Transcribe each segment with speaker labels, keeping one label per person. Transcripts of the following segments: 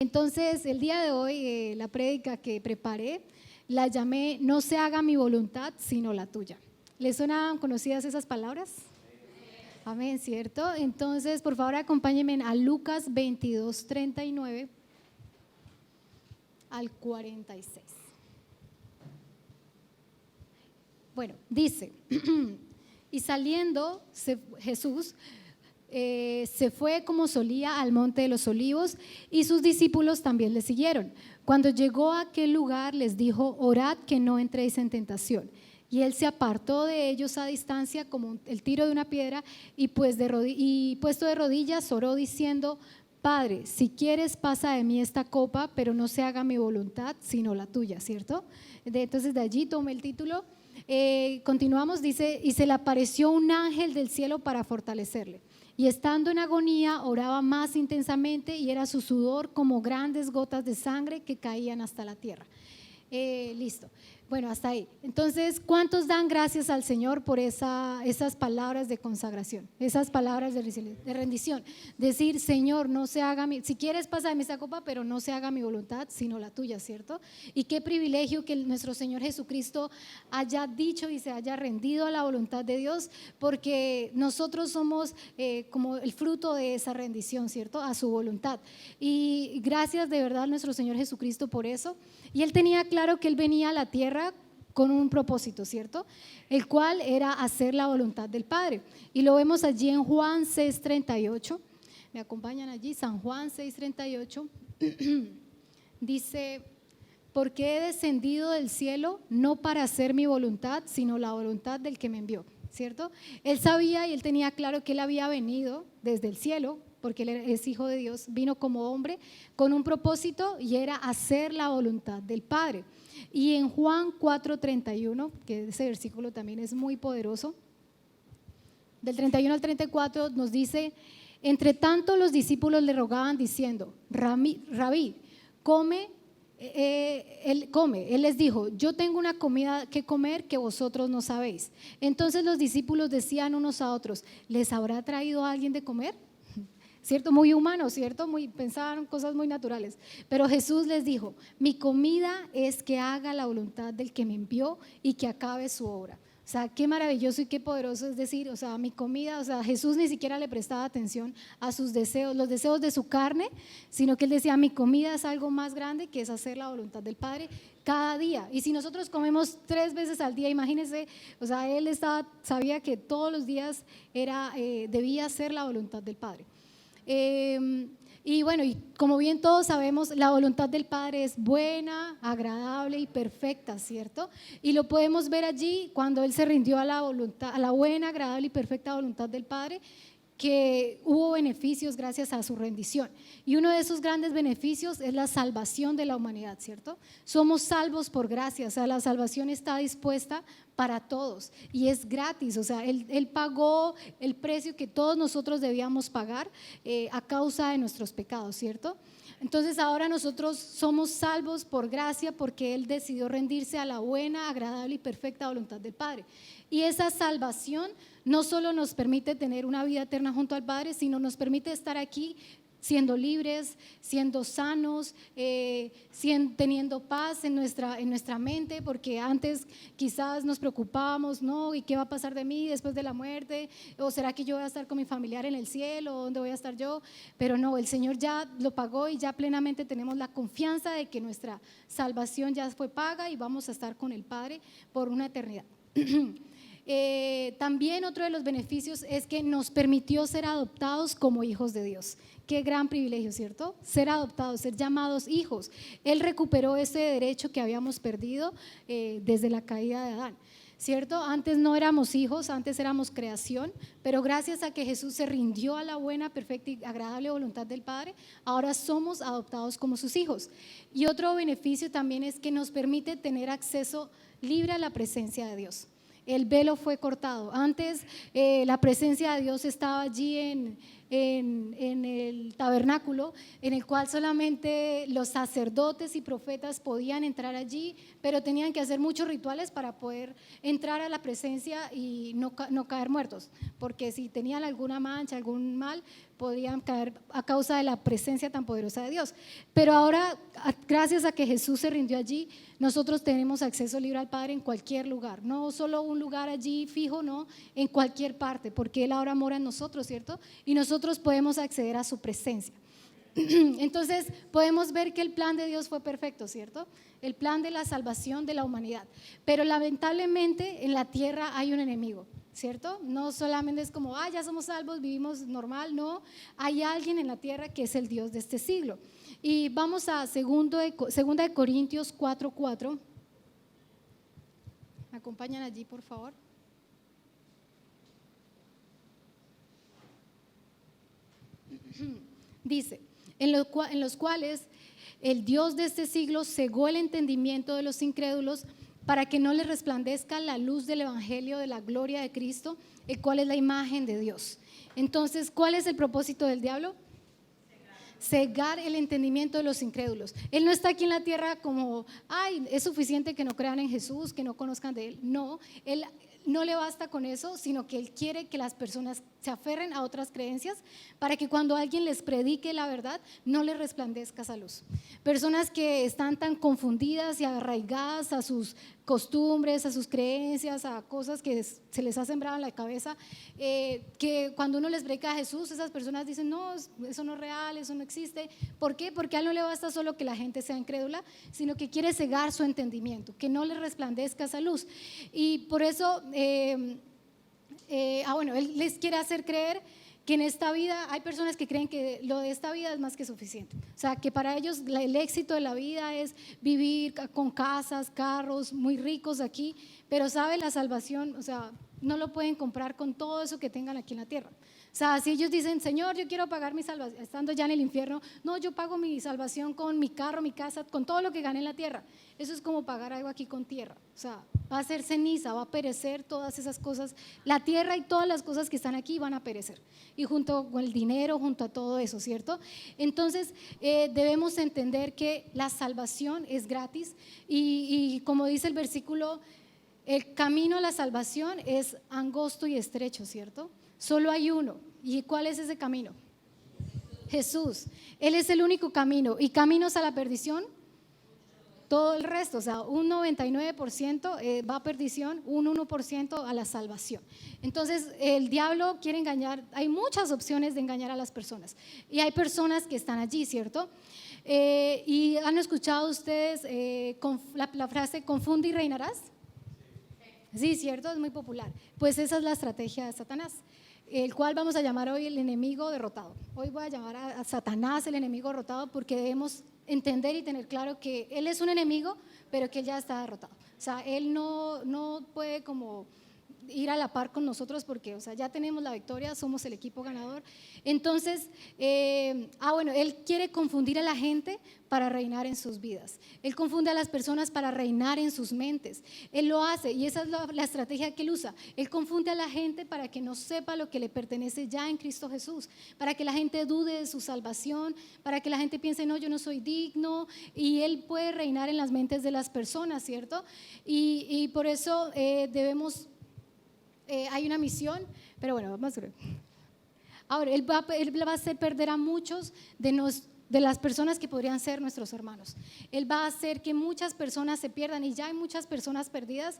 Speaker 1: Entonces, el día de hoy, la prédica que preparé, la llamé No se haga mi voluntad, sino la tuya. ¿Les suenan conocidas esas palabras? Amén, ¿cierto? Entonces, por favor, acompáñenme a Lucas 22, 39 al 46. Bueno, dice, y saliendo Jesús se fue como solía al monte de los olivos y sus discípulos también le siguieron. Cuando llegó a aquel lugar les dijo, orad que no entréis en tentación. Y él se apartó de ellos a distancia como el tiro de una piedra y puesto de rodillas oró diciendo, Padre, si quieres pasa de mí esta copa, pero no se haga mi voluntad sino la tuya, ¿cierto? Entonces de allí tomé el título. Continuamos, dice, y se le apareció un ángel del cielo para fortalecerle. Y estando en agonía oraba más intensamente y era su sudor como grandes gotas de sangre que caían hasta la tierra. Listo. Bueno, hasta ahí. Entonces, ¿cuántos dan gracias al Señor por esas palabras de consagración, esas palabras de rendición? Decir, Señor, no se haga si quieres pásame esa copa, pero no se haga mi voluntad, sino la tuya, ¿cierto? Y qué privilegio que nuestro Señor Jesucristo haya dicho y se haya rendido a la voluntad de Dios, porque nosotros somos como el fruto de esa rendición, ¿cierto? A su voluntad. Y gracias de verdad a nuestro Señor Jesucristo por eso. Y Él tenía claro que Él venía a la tierra con un propósito, ¿cierto? El cual era hacer la voluntad del Padre. Y lo vemos allí en Juan 6:38. Me acompañan allí, San Juan 6:38. Dice, porque he descendido del cielo no para hacer mi voluntad, sino la voluntad del que me envió, ¿cierto? Él sabía y él tenía claro que él había venido desde el cielo, porque él es hijo de Dios, vino como hombre con un propósito y era hacer la voluntad del Padre. Y en Juan 4:31, que ese versículo también es muy poderoso, del 31 al 34 nos dice, entre tanto los discípulos le rogaban diciendo, Rabí, come. Él les dijo, yo tengo una comida que comer que vosotros no sabéis. Entonces los discípulos decían unos a otros, ¿les habrá traído a alguien de comer? ¿Cierto? Muy humano, ¿cierto? Pensaban cosas muy naturales. Pero Jesús les dijo, mi comida es que haga la voluntad del que me envió y que acabe su obra. O sea, qué maravilloso y qué poderoso es decir, o sea, mi comida, o sea, Jesús ni siquiera le prestaba atención a sus deseos, los deseos de su carne, sino que él decía, mi comida es algo más grande que es hacer la voluntad del Padre cada día. Y si nosotros comemos 3 veces al día, imagínense, o sea, él sabía que todos los días debía hacer la voluntad del Padre. Y bueno, y como bien todos sabemos, la voluntad del Padre es buena, agradable y perfecta, ¿cierto? Y lo podemos ver allí cuando Él se rindió a la voluntad, a la buena, agradable y perfecta voluntad del Padre, que hubo beneficios gracias a su rendición. Y uno de esos grandes beneficios es la salvación de la humanidad, ¿cierto? Somos salvos por gracia, o sea, la salvación está dispuesta para todos y es gratis, o sea, él pagó el precio que todos nosotros debíamos pagar a causa de nuestros pecados, ¿cierto? Entonces ahora nosotros somos salvos por gracia porque Él decidió rendirse a la buena, agradable y perfecta voluntad del Padre. Y esa salvación no solo nos permite tener una vida eterna junto al Padre, sino nos permite estar aquí siendo libres, siendo sanos, teniendo paz en nuestra mente, porque antes quizás nos preocupábamos, ¿no? ¿Y qué va a pasar de mí después de la muerte? ¿O será que yo voy a estar con mi familiar en el cielo? ¿Dónde voy a estar yo? Pero no, el Señor ya lo pagó y ya plenamente tenemos la confianza de que nuestra salvación ya fue paga y vamos a estar con el Padre por una eternidad. También otro de los beneficios es que nos permitió ser adoptados como hijos de Dios. Qué gran privilegio, ¿cierto? Ser adoptados, ser llamados hijos. Él recuperó ese derecho que habíamos perdido desde la caída de Adán, ¿cierto? Antes no éramos hijos, antes éramos creación, pero gracias a que Jesús se rindió a la buena, perfecta y agradable voluntad del Padre, ahora somos adoptados como sus hijos. Y otro beneficio también es que nos permite tener acceso libre a la presencia de Dios. el velo fue cortado. Antes la presencia de Dios estaba allí en el tabernáculo, en el cual solamente los sacerdotes y profetas podían entrar allí, pero tenían que hacer muchos rituales para poder entrar a la presencia y no caer muertos, porque si tenían alguna mancha, algún mal, podían caer a causa de la presencia tan poderosa de Dios. Pero ahora, gracias a que Jesús se rindió allí, nosotros tenemos acceso libre al Padre en cualquier lugar, no solo un lugar allí fijo, no, en cualquier parte, porque Él ahora mora en nosotros, ¿cierto? Y nosotros podemos acceder a su presencia. Entonces podemos ver que el plan de Dios fue perfecto, ¿cierto? El plan de la salvación de la humanidad. Pero lamentablemente en la tierra hay un enemigo, ¿cierto? No solamente es como, ya somos salvos, vivimos normal, no. Hay alguien en la tierra que es el Dios de este siglo. Y vamos a 2 Corintios 4:4. ¿Me acompañan allí, por favor? Dice, en los cuales el Dios de este siglo cegó el entendimiento de los incrédulos para que no les resplandezca la luz del evangelio de la gloria de Cristo, el cual es la imagen de Dios. Entonces, ¿cuál es el propósito del diablo? Cegar el entendimiento de los incrédulos. Él no está aquí en la tierra como, es suficiente que no crean en Jesús, que no conozcan de Él. No, Él no le basta con eso, sino que Él quiere que las personas se aferren a otras creencias para que cuando alguien les predique la verdad, no les resplandezca esa luz. Personas que están tan confundidas y arraigadas a sus costumbres, a sus creencias, a cosas que se les ha sembrado en la cabeza, que cuando uno les predica a Jesús, esas personas dicen, no, eso no es real, eso no existe. ¿Por qué? Porque a Él no le basta solo que la gente sea incrédula, sino que quiere cegar su entendimiento, que no les resplandezca esa luz. Y por eso, Él les quiere hacer creer que en esta vida hay personas que creen que lo de esta vida es más que suficiente. O sea, que para ellos el éxito de la vida es vivir con casas, carros, muy ricos aquí, pero sabe, la salvación, o sea, no lo pueden comprar con todo eso que tengan aquí en la tierra. O sea, si ellos dicen, Señor, yo quiero pagar mi salvación, estando ya en el infierno, no, yo pago mi salvación con mi carro, mi casa, con todo lo que gané en la tierra. Eso es como pagar algo aquí con tierra. O sea, va a ser ceniza, va a perecer todas esas cosas. La tierra y todas las cosas que están aquí van a perecer. Y junto con el dinero, junto a todo eso, ¿cierto? Entonces, debemos entender que la salvación es gratis y como dice el versículo, el camino a la salvación es angosto y estrecho, ¿cierto? Solo hay uno. ¿Y cuál es ese camino? Jesús. Él es el único camino. ¿Y caminos a la perdición? Todo el resto, o sea, un 99% va a perdición, un 1% a la salvación. Entonces, el diablo quiere engañar, hay muchas opciones de engañar a las personas. Y hay personas que están allí, ¿cierto? ¿Y han escuchado ustedes la frase, confunde y reinarás? Sí, ¿cierto? Es muy popular. Pues esa es la estrategia de Satanás, el cual vamos a llamar hoy el enemigo derrotado. Hoy voy a llamar a Satanás el enemigo derrotado porque debemos entender y tener claro que él es un enemigo, pero que él ya está derrotado. O sea, él no puede como ir a la par con nosotros porque, o sea, ya tenemos la victoria, somos el equipo ganador. Entonces, él quiere confundir a la gente para reinar en sus vidas. Él confunde a las personas para reinar en sus mentes. Él lo hace y esa es la estrategia que él usa. Él confunde a la gente para que no sepa lo que le pertenece ya en Cristo Jesús, para que la gente dude de su salvación, para que la gente piense, no, yo no soy digno, y él puede reinar en las mentes de las personas, ¿cierto? Y por eso debemos... hay una misión, pero bueno, vamos a ver. Ahora, él va a hacer perder a muchos de las personas que podrían ser nuestros hermanos. Él va a hacer que muchas personas se pierdan, y ya hay muchas personas perdidas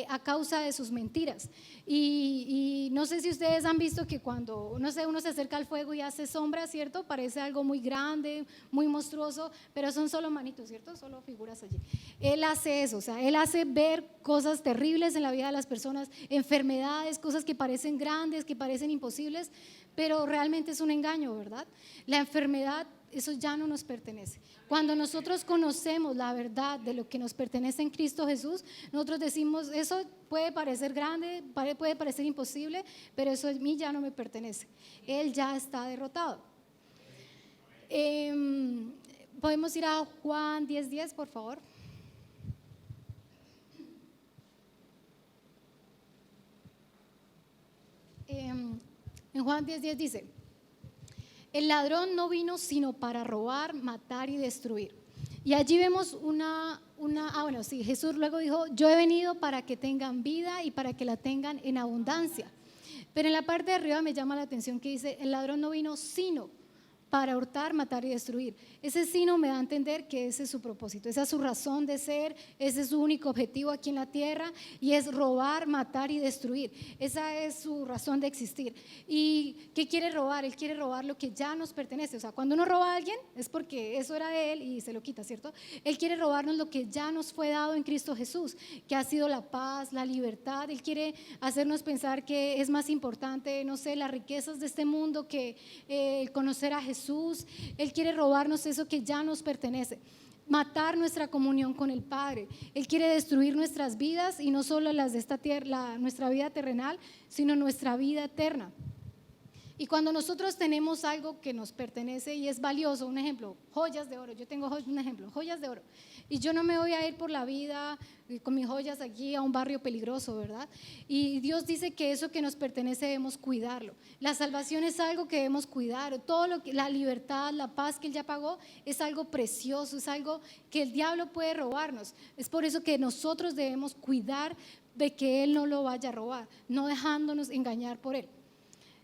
Speaker 1: a causa de sus mentiras. Y no sé si ustedes han visto que cuando, no sé, uno se acerca al fuego y hace sombra, ¿cierto? Parece algo muy grande, muy monstruoso, pero son solo manitos, ¿cierto? Solo figuras allí. Él hace eso, o sea, él hace ver cosas terribles en la vida de las personas, enfermedades, cosas que parecen grandes, que parecen imposibles, pero realmente es un engaño, ¿verdad? La enfermedad, eso ya no nos pertenece. Cuando nosotros conocemos la verdad de lo que nos pertenece en Cristo Jesús, nosotros decimos, eso puede parecer grande, puede parecer imposible, pero eso a mí ya no me pertenece. Él ya está derrotado. Podemos ir a Juan 10:10, por favor. En Juan 10:10 dice, el ladrón no vino sino para robar, matar y destruir. Y allí vemos Jesús luego dijo, yo he venido para que tengan vida y para que la tengan en abundancia. Pero en la parte de arriba me llama la atención que dice, el ladrón no vino sino para hurtar, matar y destruir. Ese sino me da a entender que ese es su propósito, esa es su razón de ser, ese es su único objetivo aquí en la tierra, y es robar, matar y destruir. Esa es su razón de existir. ¿Y qué quiere robar? Él quiere robar lo que ya nos pertenece. O sea, cuando uno roba a alguien es porque eso era de él y se lo quita, ¿cierto? Él quiere robarnos lo que ya nos fue dado en Cristo Jesús, que ha sido la paz, la libertad. Él quiere hacernos pensar que es más importante, no sé, las riquezas de este mundo que el conocer a Jesús. Él quiere robarnos eso que ya nos pertenece, matar nuestra comunión con el Padre. Él quiere destruir nuestras vidas, y no solo las de esta tierra, nuestra vida terrenal, sino nuestra vida eterna. Y cuando nosotros tenemos algo que nos pertenece y es valioso, un ejemplo, joyas de oro, yo tengo un ejemplo, joyas de oro, y yo no me voy a ir por la vida con mis joyas aquí a un barrio peligroso, ¿verdad? Y Dios dice que eso que nos pertenece debemos cuidarlo. La salvación es algo que debemos cuidar, todo lo que, la libertad, la paz que Él ya pagó es algo precioso, es algo que el diablo puede robarnos. Es por eso que nosotros debemos cuidar de que Él no lo vaya a robar, no dejándonos engañar por Él,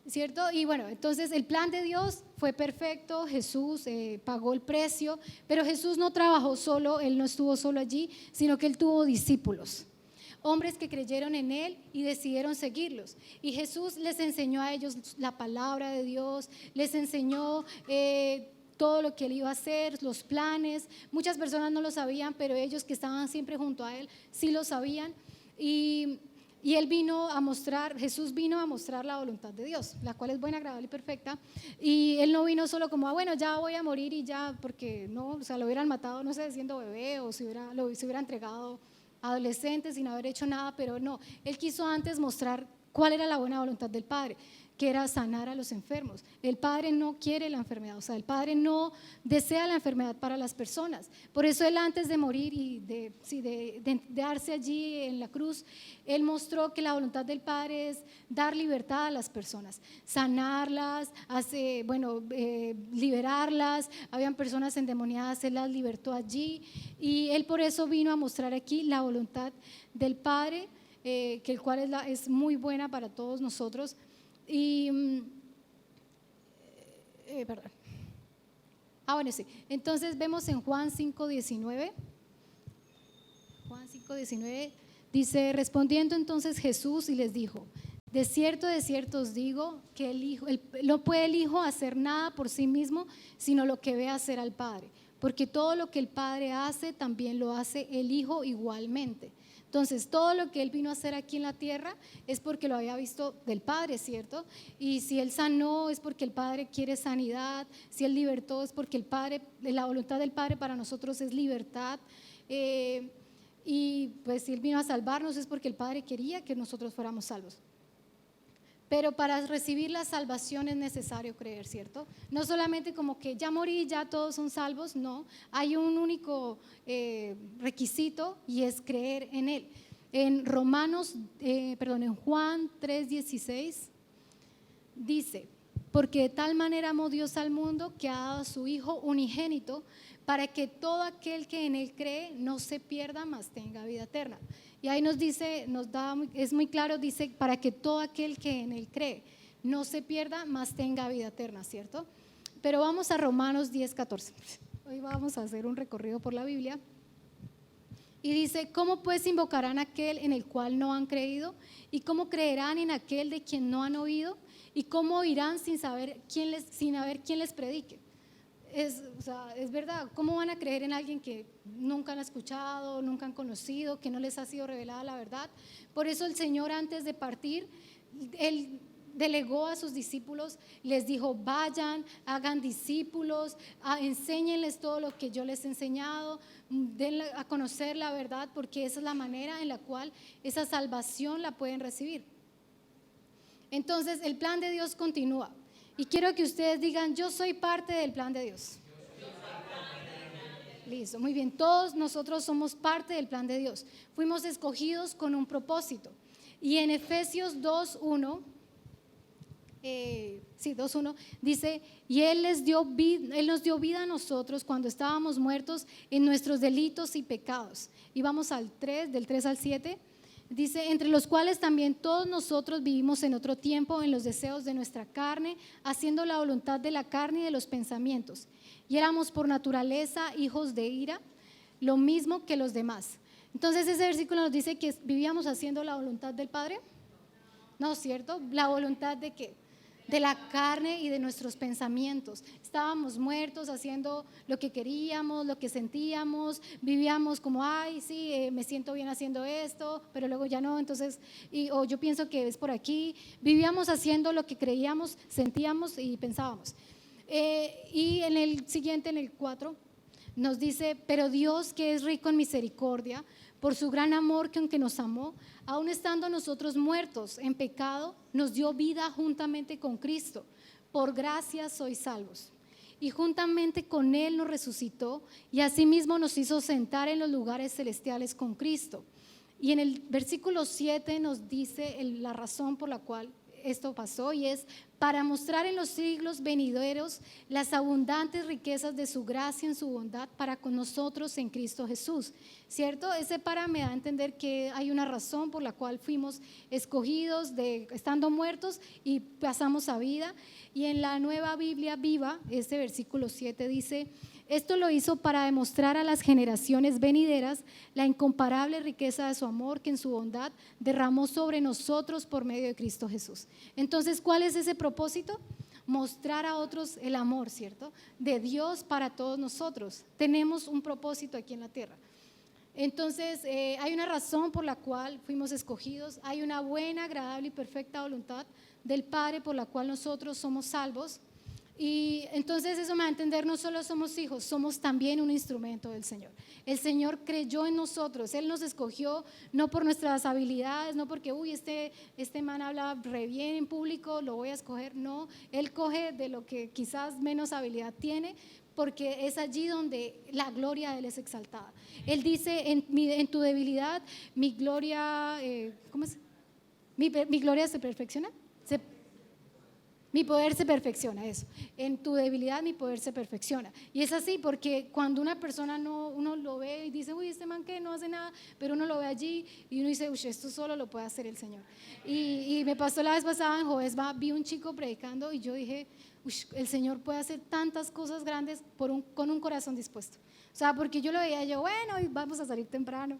Speaker 1: ¿cierto? Y bueno, entonces el plan de Dios fue perfecto. Jesús pagó el precio, pero Jesús no trabajó solo, Él no estuvo solo allí, sino que Él tuvo discípulos, hombres que creyeron en Él y decidieron seguirlos. Y Jesús les enseñó a ellos la palabra de Dios, les enseñó todo lo que Él iba a hacer, los planes. Muchas personas no lo sabían, pero ellos que estaban siempre junto a Él sí lo sabían. Y Él vino a mostrar, Jesús vino a mostrar la voluntad de Dios, la cual es buena, agradable y perfecta. Y Él no vino solo como, bueno, ya voy a morir y ya, porque no, o sea, lo hubieran matado, no sé, siendo bebé, o se hubiera entregado adolescente sin haber hecho nada, pero no. Él quiso antes mostrar cuál era la buena voluntad del Padre, que era sanar a los enfermos. El Padre no quiere la enfermedad, o sea, el Padre no desea la enfermedad para las personas. Por eso Él, antes de morir y de darse allí en la cruz, Él mostró que la voluntad del Padre es dar libertad a las personas, sanarlas, liberarlas. Habían personas endemoniadas, Él las libertó allí, y Él por eso vino a mostrar aquí la voluntad del Padre, que el cual es muy buena para todos nosotros. Y perdón. Bueno, sí. Entonces vemos en Juan 5:19. Juan 5:19 dice, respondiendo entonces Jesús y les dijo, de cierto os digo que no puede el Hijo hacer nada por sí mismo, sino lo que ve hacer al Padre, porque todo lo que el Padre hace, también lo hace el Hijo igualmente. Entonces, todo lo que Él vino a hacer aquí en la tierra es porque lo había visto del Padre, ¿cierto? Y si Él sanó es porque el Padre quiere sanidad, si Él libertó es porque el Padre, la voluntad del Padre para nosotros es libertad, y pues si Él vino a salvarnos es porque el Padre quería que nosotros fuéramos salvos. Pero para recibir la salvación es necesario creer, ¿cierto? No solamente como que ya morí, ya todos son salvos, no. Hay un único requisito, y es creer en Él. En Juan 3:16 dice, porque de tal manera amó Dios al mundo que ha dado a su Hijo unigénito, para que todo aquel que en Él cree no se pierda, mas tenga vida eterna. Y ahí nos dice, es muy claro, dice, para que todo aquel que en Él cree no se pierda, mas tenga vida eterna, ¿cierto? Pero vamos a Romanos 10:14. Hoy vamos a hacer un recorrido por la Biblia. Y dice, ¿cómo pues invocarán aquel en el cual no han creído? ¿Y cómo creerán en aquel de quien no han oído? ¿Y cómo oirán sin haber quien les predique? Es verdad, ¿cómo van a creer en alguien que nunca han escuchado, nunca han conocido, que no les ha sido revelada la verdad? Por eso el Señor, antes de partir, Él delegó a sus discípulos, les dijo, vayan, hagan discípulos, enséñenles todo lo que yo les he enseñado, denle a conocer la verdad, porque esa es la manera en la cual esa salvación la pueden recibir. Entonces el plan de Dios continúa, y quiero que ustedes digan, yo soy parte del plan de Dios. Listo, muy bien, todos nosotros somos parte del plan de Dios, fuimos escogidos con un propósito. Y en Efesios 2:1 sí, 2:1, dice, y Él nos dio vida a nosotros cuando estábamos muertos en nuestros delitos y pecados. Y vamos al 3, del 3 al 7. Dice, entre los cuales también todos nosotros vivimos en otro tiempo en los deseos de nuestra carne, haciendo la voluntad de la carne y de los pensamientos. Y éramos por naturaleza hijos de ira, lo mismo que los demás. Entonces ese versículo nos dice que vivíamos haciendo la voluntad del Padre. No, ¿cierto? La voluntad de qué? De la carne y de nuestros pensamientos. Estábamos muertos haciendo lo que queríamos, lo que sentíamos, vivíamos como, ay, sí, me siento bien haciendo esto, pero luego ya no, entonces, o yo pienso que es por aquí. Vivíamos haciendo lo que creíamos, sentíamos y pensábamos. Y en el siguiente, en el 4, nos dice, pero Dios, que es rico en misericordia, por su gran amor con que nos amó, aun estando nosotros muertos en pecado, nos dio vida juntamente con Cristo. Por gracia sois salvos. Y juntamente con Él nos resucitó y asimismo nos hizo sentar en los lugares celestiales con Cristo. Y en el versículo 7 nos dice la razón por la cual esto pasó, y es para mostrar en los siglos venideros las abundantes riquezas de su gracia en su bondad para con nosotros en Cristo Jesús, ¿cierto? Ese para me da a entender que hay una razón por la cual fuimos escogidos de estando muertos y pasamos a vida. Y en la Nueva Biblia Viva, este versículo 7 dice, esto lo hizo para demostrar a las generaciones venideras la incomparable riqueza de su amor que en su bondad derramó sobre nosotros por medio de Cristo Jesús. Entonces, ¿cuál es ese propósito? Mostrar a otros el amor, ¿cierto? De Dios para todos nosotros. Tenemos un propósito aquí en la tierra. Entonces, hay una razón por la cual fuimos escogidos, hay una buena, agradable y perfecta voluntad del Padre por la cual nosotros somos salvos. Y entonces eso me va a entender, no solo somos hijos, somos también un instrumento del Señor. El Señor creyó en nosotros, Él nos escogió no por nuestras habilidades, no porque, este man habla re bien en público, lo voy a escoger. No, Él coge de lo que quizás menos habilidad tiene, porque es allí donde la gloria de Él es exaltada. Él dice, en tu debilidad, mi gloria, ¿cómo es? Mi gloria se perfecciona. Mi poder se perfecciona, eso. En tu debilidad mi poder se perfecciona. Y es así porque cuando una persona uno lo ve y dice, este man que no hace nada, pero uno lo ve allí y uno dice, esto solo lo puede hacer el Señor. Y me pasó la vez pasada en Jovesva, vi un chico predicando y yo dije, el Señor puede hacer tantas cosas grandes con un corazón dispuesto. O sea, porque yo lo veía, bueno, hoy vamos a salir temprano,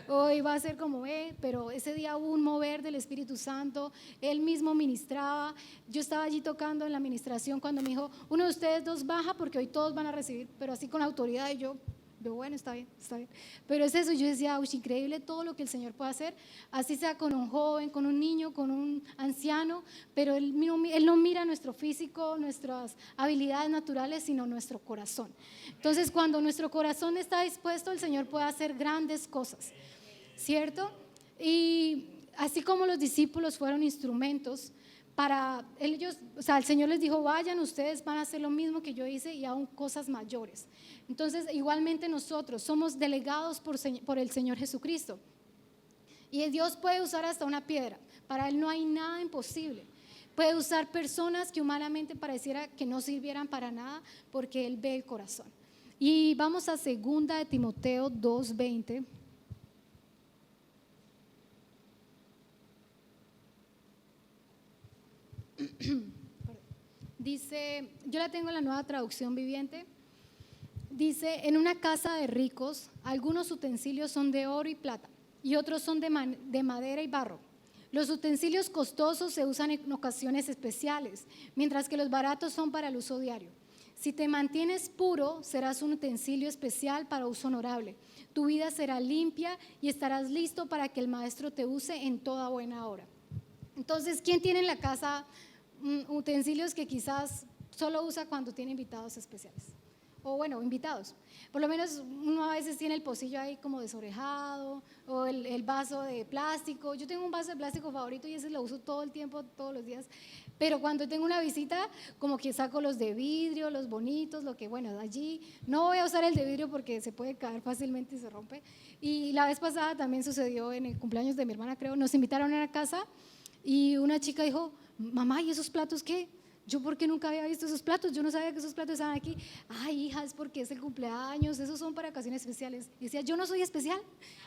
Speaker 1: hoy va a ser como pero ese día hubo un mover del Espíritu Santo, Él mismo ministraba. Yo estaba allí tocando en la administración cuando me dijo, uno de ustedes dos baja porque hoy todos van a recibir, pero así con autoridad, y yo, bueno, está bien. Pero es eso, yo decía, increíble todo lo que el Señor puede hacer, así sea con un joven, con un niño, con un anciano, pero Él no mira nuestro físico, nuestras habilidades naturales, sino nuestro corazón. Entonces, cuando nuestro corazón está dispuesto, el Señor puede hacer grandes cosas, ¿cierto? Y así como los discípulos fueron instrumentos para ellos, o sea, el Señor les dijo, vayan, ustedes van a hacer lo mismo que yo hice y aún cosas mayores. Entonces, igualmente nosotros somos delegados por el Señor Jesucristo. Y Dios puede usar hasta una piedra. Para Él no hay nada imposible. Puede usar personas que humanamente pareciera que no sirvieran para nada, porque Él ve el corazón. Y vamos a 2 de Timoteo 2:20. Dice, yo la tengo en la Nueva Traducción Viviente. Dice, en una casa de ricos, algunos utensilios son de oro y plata y otros son de madera y barro. Los utensilios costosos se usan en ocasiones especiales, mientras que los baratos son para el uso diario. Si te mantienes puro, serás un utensilio especial para uso honorable. Tu vida será limpia y estarás listo para que el maestro te use en toda buena obra. Entonces, ¿quién tiene en la casa utensilios que quizás solo usa cuando tiene invitados especiales? O bueno, invitados. Por lo menos uno a veces tiene el pocillo ahí como desorejado, o el vaso de plástico. Yo tengo un vaso de plástico favorito y ese lo uso todo el tiempo, todos los días. Pero cuando tengo una visita, como que saco los de vidrio, los bonitos, lo que bueno, allí no voy a usar el de vidrio porque se puede caer fácilmente y se rompe. Y la vez pasada también sucedió en el cumpleaños de mi hermana, creo, nos invitaron a una casa y una chica dijo, mamá, ¿y esos platos qué? Yo porque nunca había visto esos platos, yo no sabía que esos platos estaban aquí. Ay, hija, es porque es el cumpleaños, esos son para ocasiones especiales. Y decía, yo no soy especial,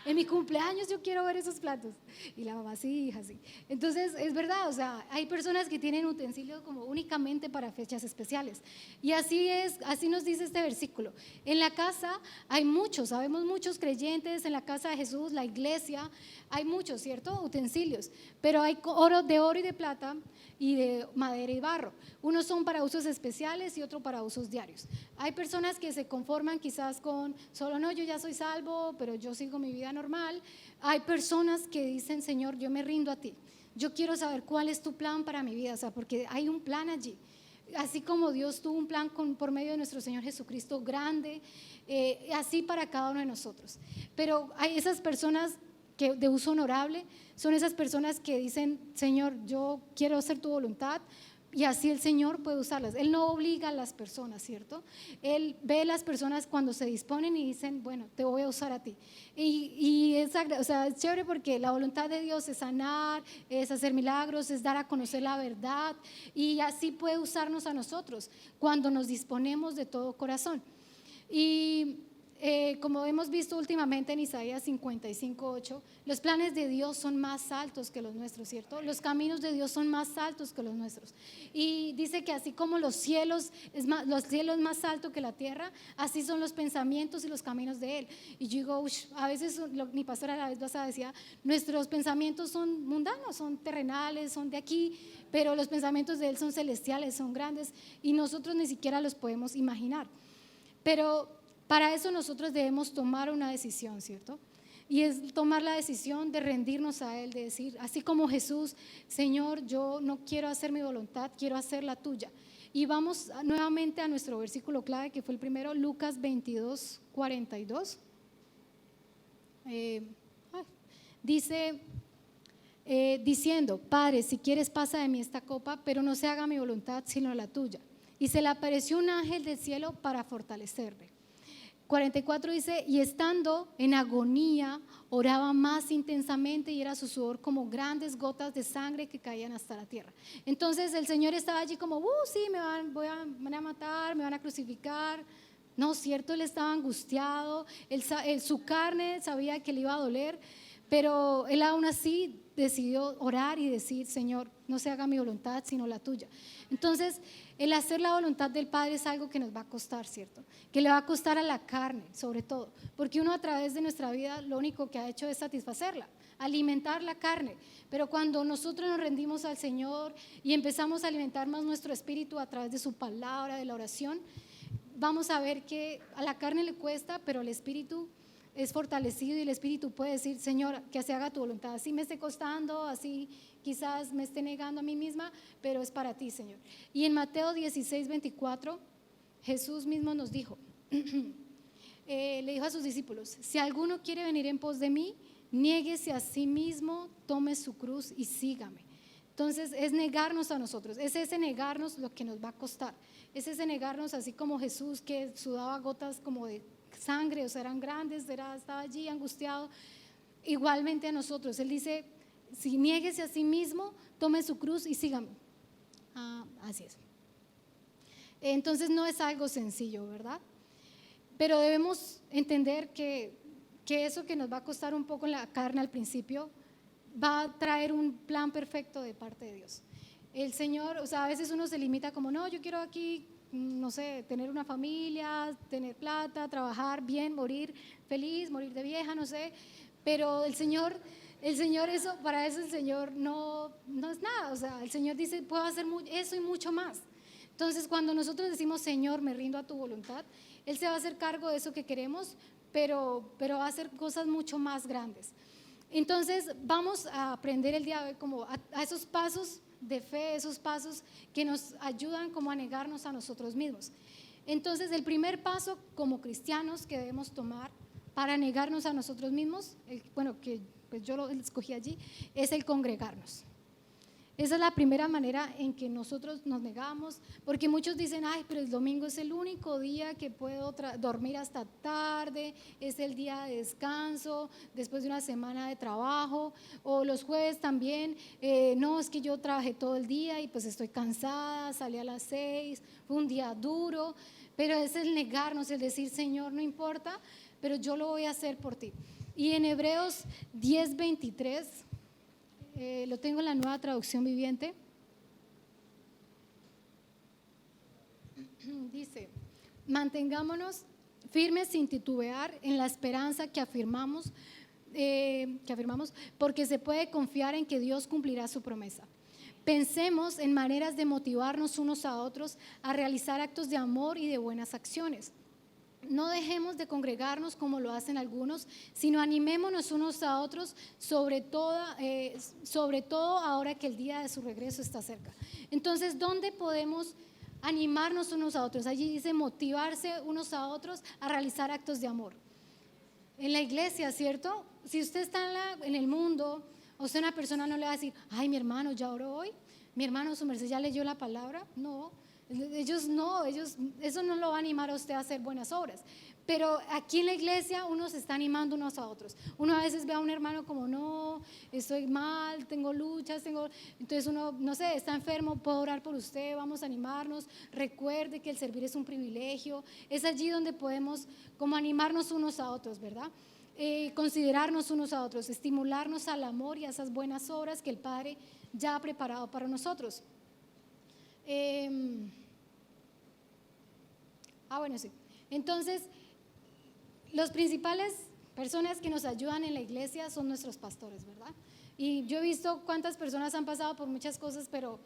Speaker 1: en mi cumpleaños yo quiero ver esos platos. Y la mamá, sí, hija, sí. Entonces, es verdad, o sea, hay personas que tienen utensilios como únicamente para fechas especiales. Y así es, así nos dice este versículo. En la casa hay muchos, sabemos muchos creyentes, en la casa de Jesús, la iglesia, hay muchos, ¿cierto? Utensilios, pero hay de oro y de plata y de madera y barro. Unos son para usos especiales y otros para usos diarios. Hay personas que se conforman quizás con solo no, yo ya soy salvo, pero yo sigo mi vida normal. Hay personas que dicen, Señor, yo me rindo a ti. Yo quiero saber cuál es tu plan para mi vida, o sea, porque hay un plan allí. Así como Dios tuvo un plan por medio de nuestro Señor Jesucristo grande, así para cada uno de nosotros. Pero hay esas personas que de uso honorable, son esas personas que dicen, Señor, yo quiero hacer tu voluntad, y así el Señor puede usarlas. Él no obliga a las personas, ¿cierto? Él ve a las personas cuando se disponen y dicen, bueno, te voy a usar a ti. Y es chévere porque la voluntad de Dios es sanar, es hacer milagros, es dar a conocer la verdad, y así puede usarnos a nosotros cuando nos disponemos de todo corazón. Y como hemos visto últimamente en Isaías 55:8, los planes de Dios son más altos que los nuestros, ¿cierto? Los caminos de Dios son más altos que los nuestros. Y dice que así como los cielos más alto que la tierra, así son los pensamientos y los caminos de Él. Y yo digo, a veces mi pastora la vez pasada decía, nuestros pensamientos son mundanos, son terrenales, son de aquí, pero los pensamientos de Él son celestiales, son grandes, y nosotros ni siquiera los podemos imaginar. Pero para eso nosotros debemos tomar una decisión, ¿cierto? Y es tomar la decisión de rendirnos a Él, de decir, así como Jesús, Señor, yo no quiero hacer mi voluntad, quiero hacer la tuya. Y vamos nuevamente a nuestro versículo clave, que fue el primero, Lucas 22:42. Dice, diciendo, Padre, si quieres pasa de mí esta copa, pero no se haga mi voluntad sino la tuya. Y se le apareció un ángel del cielo para fortalecerle. 44 dice, y estando en agonía, oraba más intensamente y era su sudor como grandes gotas de sangre que caían hasta la tierra. Entonces el Señor estaba allí como, sí, me van a matar, me van a crucificar. No, cierto, él estaba angustiado, su carne sabía que le iba a doler, pero él aún así decidió orar y decir, Señor, no se haga mi voluntad sino la tuya. Entonces, el hacer la voluntad del Padre es algo que nos va a costar, ¿cierto? Que le va a costar a la carne, sobre todo, porque uno a través de nuestra vida lo único que ha hecho es satisfacerla, alimentar la carne. Pero cuando nosotros nos rendimos al Señor y empezamos a alimentar más nuestro espíritu a través de su palabra, de la oración, vamos a ver que a la carne le cuesta, pero el espíritu es fortalecido y el espíritu puede decir, Señor, que se haga tu voluntad, así me esté costando, así quizás me esté negando a mí misma, pero es para ti, Señor. Y en Mateo 16:24 Jesús mismo nos dijo, le dijo a sus discípulos, si alguno quiere venir en pos de mí, niéguese a sí mismo, tome su cruz y sígame. Entonces es negarnos a nosotros, es ese negarnos lo que nos va a costar, es ese negarnos así como Jesús que sudaba gotas como de sangre, o sea, eran grandes, estaba allí angustiado. Igualmente a nosotros, Él dice, si niéguese a sí mismo, tome su cruz y sígame. Así es. Entonces no es algo sencillo, ¿verdad? Pero debemos entender que eso que nos va a costar un poco en la carne al principio, va a traer un plan perfecto de parte de Dios. El Señor, o sea, a veces uno se limita como, no, yo quiero aquí, no sé, tener una familia, tener plata, trabajar bien, morir feliz, morir de vieja, no sé, pero el Señor eso, para eso el Señor no es nada, o sea, el Señor dice, puedo hacer eso y mucho más. Entonces, cuando nosotros decimos, Señor, me rindo a tu voluntad, Él se va a hacer cargo de eso que queremos, pero va a hacer cosas mucho más grandes. Entonces, vamos a aprender el día de hoy como a esos pasos de fe, esos pasos que nos ayudan como a negarnos a nosotros mismos. Entonces, el primer paso como cristianos que debemos tomar para negarnos a nosotros mismos, que pues yo lo escogí allí, es el congregarnos. Esa es la primera manera en que nosotros nos negamos, porque muchos dicen, ay, pero el domingo es el único día que puedo dormir hasta tarde, es el día de descanso después de una semana de trabajo, o los jueves también, no, es que yo trabajé todo el día y pues estoy cansada, salí a las 6, fue un día duro, pero es el negarnos, el decir, Señor, no importa, pero yo lo voy a hacer por ti. Y en Hebreos 10:23, lo tengo en la Nueva Traducción Viviente, dice, mantengámonos firmes sin titubear en la esperanza que afirmamos, porque se puede confiar en que Dios cumplirá su promesa. Pensemos en maneras de motivarnos unos a otros a realizar actos de amor y de buenas acciones. No dejemos de congregarnos como lo hacen algunos, sino animémonos unos a otros, sobre todo ahora que el día de su regreso está cerca. Entonces, ¿dónde podemos animarnos unos a otros? Allí dice motivarse unos a otros a realizar actos de amor. En la iglesia, ¿cierto? Si usted está en el mundo, o sea, una persona no le va a decir, ay, mi hermano ya oró hoy, mi hermano su merced ya leyó la palabra. No, ellos eso no lo va a animar a usted a hacer buenas obras. Pero aquí en la iglesia uno se está animando unos a otros. Uno a veces ve a un hermano como, no, estoy mal, tengo luchas, entonces uno, no sé, está enfermo, puedo orar por usted, vamos a animarnos. Recuerde que el servir es un privilegio. Es allí donde podemos como animarnos unos a otros, ¿verdad? Considerarnos unos a otros, estimularnos al amor y a esas buenas obras que el Padre ya ha preparado para nosotros. Bueno, sí. Entonces, los principales personas que nos ayudan en la iglesia son nuestros pastores, ¿verdad? Y yo he visto cuántas personas han pasado por muchas cosas, pero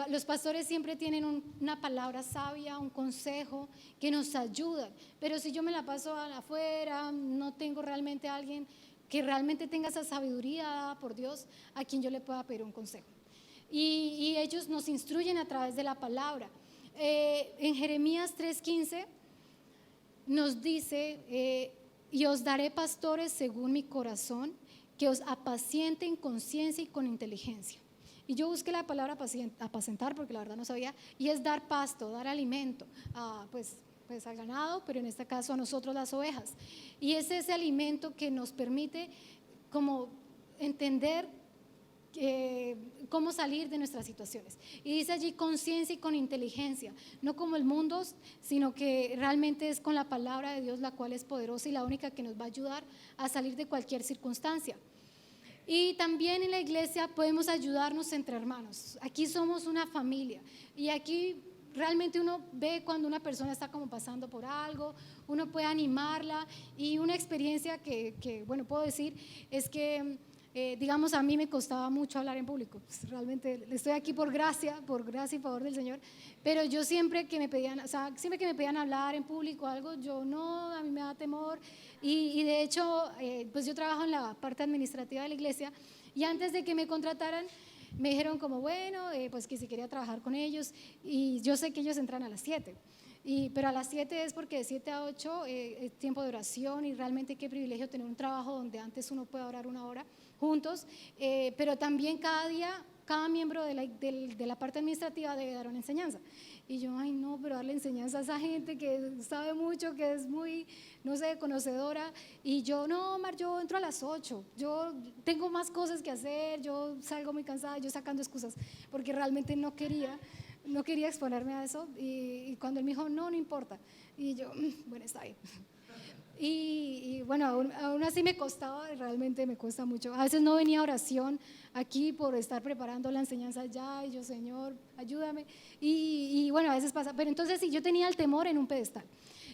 Speaker 1: los pastores siempre tienen una palabra sabia, un consejo que nos ayudan. Pero si yo me la paso afuera, no tengo realmente a alguien que realmente tenga esa sabiduría dada por Dios a quien yo le pueda pedir un consejo. Y ellos nos instruyen a través de la palabra. En Jeremías 3:15 nos dice, y os daré pastores según mi corazón, que os apacienten con ciencia y con inteligencia. Y yo busqué la palabra apacentar porque la verdad no sabía, y es dar pasto, dar alimento, pues al ganado, pero en este caso a nosotros las ovejas. Y es ese alimento que nos permite como entender cómo salir de nuestras situaciones. Y dice allí con ciencia y con inteligencia, no como el mundo, sino que realmente es con la palabra de Dios, la cual es poderosa y la única que nos va a ayudar a salir de cualquier circunstancia. Y también en la iglesia podemos ayudarnos entre hermanos. Aquí somos una familia y aquí realmente uno ve cuando una persona está como pasando por algo, uno puede animarla. Y una experiencia que bueno, puedo decir es que digamos, a mí me costaba mucho hablar en público. Pues realmente estoy aquí por gracia y favor del Señor, pero yo siempre que me pedían, hablar en público o algo, yo no, a mí me da temor. Y de hecho, pues yo trabajo en la parte administrativa de la iglesia y antes de que me contrataran, me dijeron como, bueno, pues que si quería trabajar con ellos, y yo sé que ellos entran a las 7. Pero a las 7 es porque de 7 a 8 es tiempo de oración, y realmente qué privilegio tener un trabajo donde antes uno puede orar una hora juntos, pero también cada día, cada miembro de la parte administrativa debe dar una enseñanza. Y yo, ay no, pero darle enseñanza a esa gente que sabe mucho, que es muy, no sé, conocedora, y yo, no, Omar, yo entro a las 8, yo tengo más cosas que hacer, yo salgo muy cansada, yo sacando excusas, porque realmente no quería exponerme a eso. Y cuando él me dijo, no importa, y yo, bueno, está bien. Y bueno, aún así me costaba, realmente me cuesta mucho. A veces no venía oración aquí por estar preparando la enseñanza ya, y yo, Señor, ayúdame. Y bueno, a veces pasa, pero entonces sí, yo tenía el temor en un pedestal.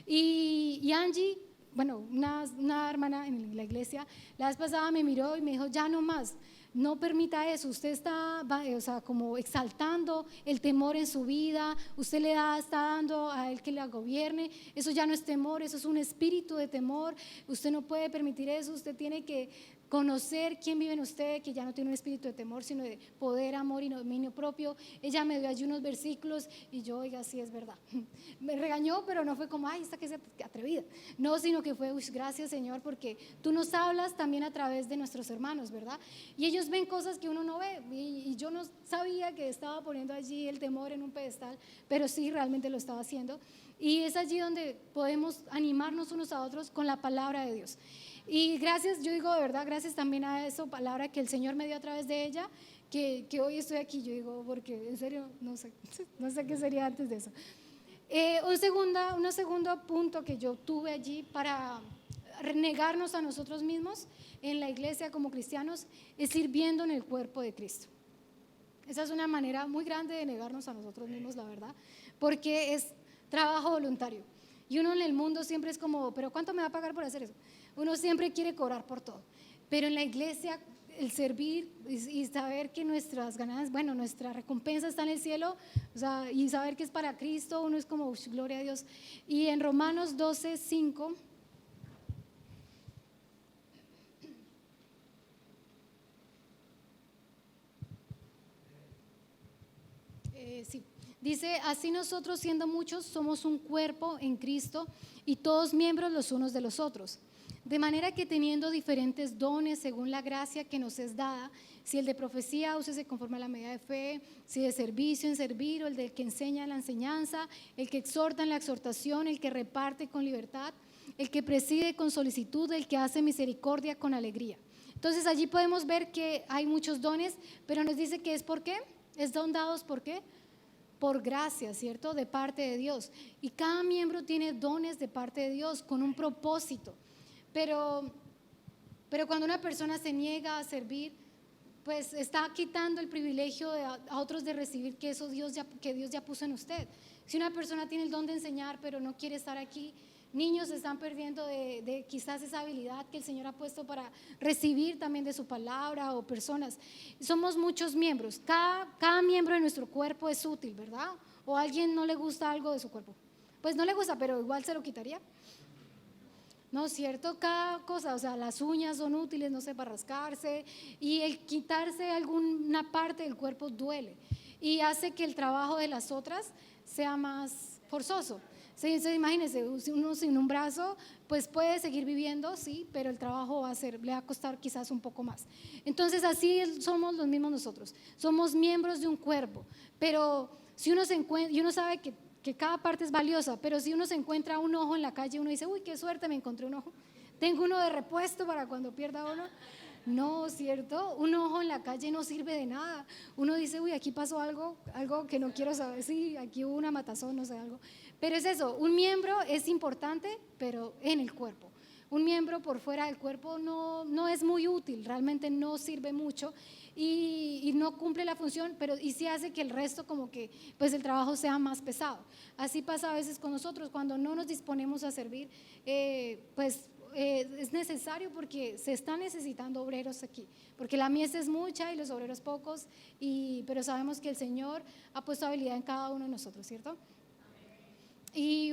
Speaker 1: Y Angie, bueno, una hermana en la iglesia, la vez pasada me miró y me dijo, ya no más. No permita eso, usted está, o sea, como exaltando el temor en su vida, usted está dando a él que la gobierne, eso ya no es temor, eso es un espíritu de temor, usted no puede permitir eso, usted tiene que conocer quién vive en usted, que ya no tiene un espíritu de temor, sino de poder, amor y dominio propio. Ella me dio allí unos versículos y yo, oiga, sí es verdad. Me regañó, pero no fue como, ay, esta que se atrevida. No, sino que fue, gracias Señor, porque tú nos hablas también a través de nuestros hermanos, ¿verdad? Y ellos ven cosas que uno no ve. Y yo no sabía que estaba poniendo allí el temor en un pedestal, pero sí realmente lo estaba haciendo. Y es allí donde podemos animarnos unos a otros con la palabra de Dios. Y gracias, yo digo de verdad, gracias también a esa palabra que el Señor me dio a través de ella, que hoy estoy aquí. Yo digo, porque en serio, no sé qué sería antes de eso. Un segundo punto que yo tuve allí para negarnos a nosotros mismos en la iglesia como cristianos es sirviendo en el cuerpo de Cristo. Esa es una manera muy grande de negarnos a nosotros mismos, la verdad, porque es trabajo voluntario. Y uno en el mundo siempre es como, ¿pero cuánto me va a pagar por hacer eso? Uno siempre quiere cobrar por todo. Pero en la iglesia, el servir y saber que nuestras ganancias, bueno, nuestra recompensa está en el cielo, o sea, y saber que es para Cristo, uno es como, gloria a Dios. Y en Romanos 12:5. Sí, dice, así nosotros siendo muchos somos un cuerpo en Cristo y todos miembros los unos de los otros. De manera que teniendo diferentes dones según la gracia que nos es dada, si el de profecía, úsese conforme a la medida de fe, si de servicio en servir, o el del que enseña en la enseñanza, el que exhorta en la exhortación, el que reparte con libertad, el que preside con solicitud, el que hace misericordia con alegría. Entonces allí podemos ver que hay muchos dones, pero nos dice que es ¿por qué? Es don dados ¿por qué? Por gracia, ¿cierto? De parte de Dios. Y cada miembro tiene dones de parte de Dios con un propósito. Pero cuando una persona se niega a servir, pues está quitando el privilegio a otros de recibir que Dios ya puso en usted. Si una persona tiene el don de enseñar, pero no quiere estar aquí, niños se están perdiendo de quizás esa habilidad que el Señor ha puesto para recibir también de su palabra, o personas. Somos muchos miembros, cada miembro de nuestro cuerpo es útil, ¿verdad? O a alguien no le gusta algo de su cuerpo, pues no le gusta, pero igual se lo quitaría. ¿No es cierto? Cada cosa, o sea, las uñas son útiles, no sé, para rascarse, y el quitarse alguna parte del cuerpo duele y hace que el trabajo de las otras sea más forzoso. Entonces, imagínense, uno sin un brazo, pues puede seguir viviendo, sí, pero el trabajo le va a costar quizás un poco más. Entonces, así somos los mismos nosotros, somos miembros de un cuerpo, pero si uno se encuentra, y uno sabe que cada parte es valiosa, pero si uno se encuentra un ojo en la calle, uno dice, uy, qué suerte, me encontré un ojo, tengo uno de repuesto para cuando pierda uno. No, ¿cierto? Un ojo en la calle no sirve de nada. Uno dice, uy, aquí pasó algo que no quiero saber, sí, aquí hubo una matazón, no sé, algo. Pero es eso, un miembro es importante, pero en el cuerpo. Un miembro por fuera del cuerpo no es muy útil, realmente no sirve mucho y no cumple la función, pero y sí hace que el resto como que pues el trabajo sea más pesado. Así pasa a veces con nosotros, cuando no nos disponemos a servir, es necesario, porque se están necesitando obreros aquí, porque la mies es mucha y los obreros pocos, pero sabemos que el Señor ha puesto habilidad en cada uno de nosotros, ¿cierto? Y